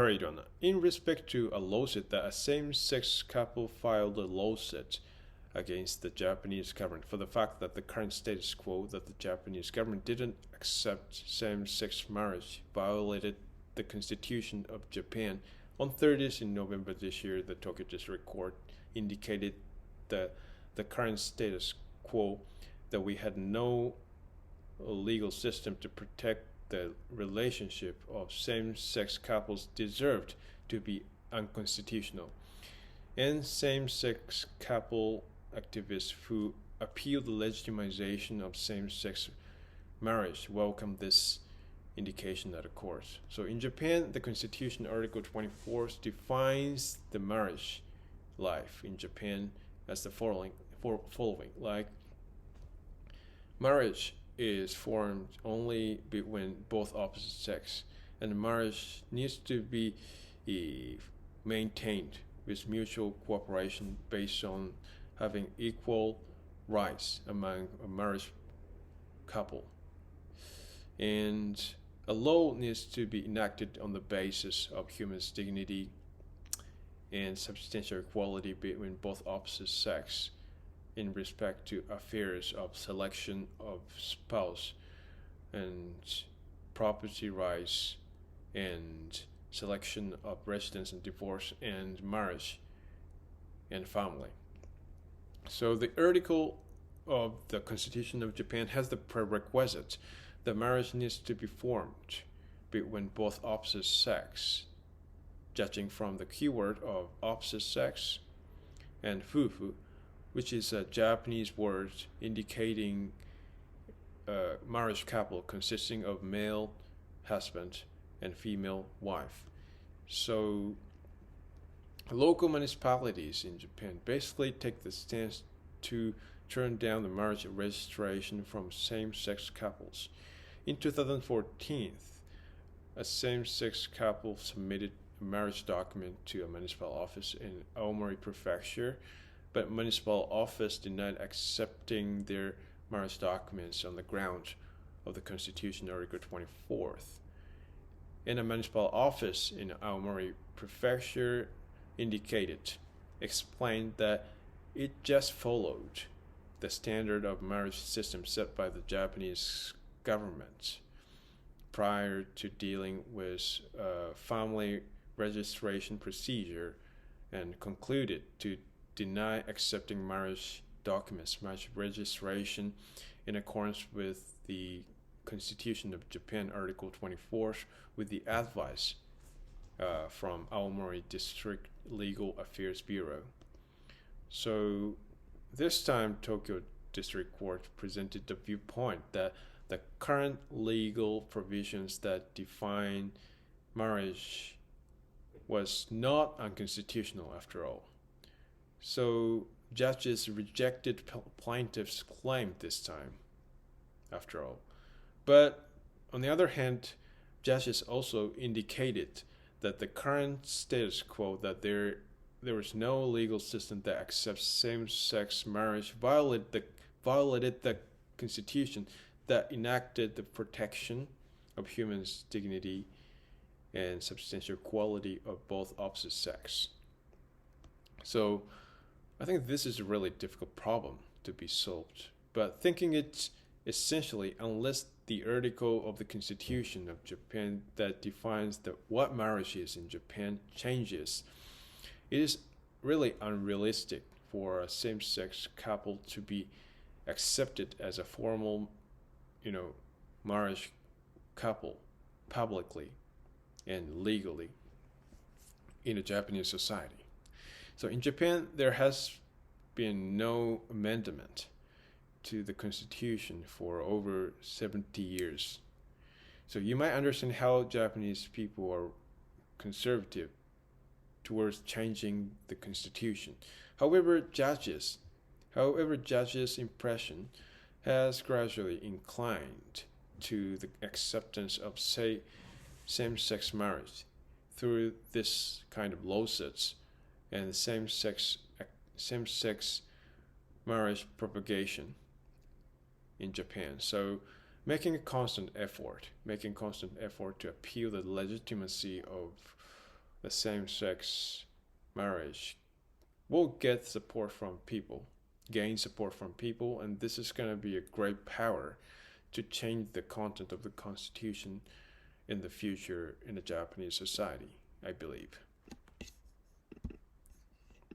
Haridon, in respect to a lawsuit that a same-sex couple filed a lawsuit against the Japanese government for the fact that the current status quo that the Japanese government didn't accept same-sex marriage violated the Constitution of Japan. On 30th in November this year, the Tokyo District Court indicated that the current status quo, that we had no legal system to protect the relationship of same-sex couples, deserved to be unconstitutional. And same-sex couple activists who appeal the legitimization of same-sex marriage welcome this indication at the court. So in Japan, the Constitution Article 24 defines the marriage life in Japan as the following: like, marriage is formed only between both opposite sex, and marriage needs to be maintained with mutual cooperation based on having equal rights among a marriage couple. And a law needs to be enacted on the basis of human dignity and substantial equality between both opposite sex in respect to affairs of selection of spouse and property rights and selection of residence and divorce and marriage and family. So the article of the Constitution of Japan has the prerequisite that marriage needs to be formed between both opposite sex, judging from the keyword of opposite sex, and fufu, which is a Japanese word indicating a marriage couple consisting of male husband and female wife. So local municipalities in Japan basically take the stance to turn down the marriage registration from same-sex couples. In 2014, a same-sex couple submitted a marriage document to a municipal office in Aomori Prefecture, but municipal office denied accepting their marriage documents on the ground of the Constitution Article 24. And a municipal office in Aomori Prefecture explained that it just followed the standard of marriage system set by the Japanese government prior to dealing with family registration procedure, and concluded to deny accepting marriage documents, marriage registration, in accordance with the Constitution of Japan Article 24, with the advice from Aomori District Legal Affairs Bureau. So this time, Tokyo District Court presented the viewpoint that the current legal provisions that define marriage was not unconstitutional after all. So judges rejected plaintiff's claim this time, after all. But on the other hand, judges also indicated that the current status quo, that there is no legal system that accepts same-sex marriage, violated the Constitution that enacted the protection of human dignity and substantial equality of both opposite sex. So I think this is a really difficult problem to be solved. But thinking it essentially, unless the article of the Constitution of Japan that defines what marriage is in Japan changes, it is really unrealistic for a same-sex couple to be accepted as a formal, marriage couple publicly and legally in a Japanese society. So in Japan, there has been no amendment to the Constitution for over 70 years. So you might understand how Japanese people are conservative towards changing the Constitution. However, judges' impression has gradually inclined to the acceptance of, same-sex marriage through this kind of lawsuits and same-sex marriage propagation in Japan. So making a constant effort to appeal the legitimacy the same-sex marriage will get support from people, gain support from people, and this is going to be a great power to change the content of the constitution in the future in the Japanese society, I believe.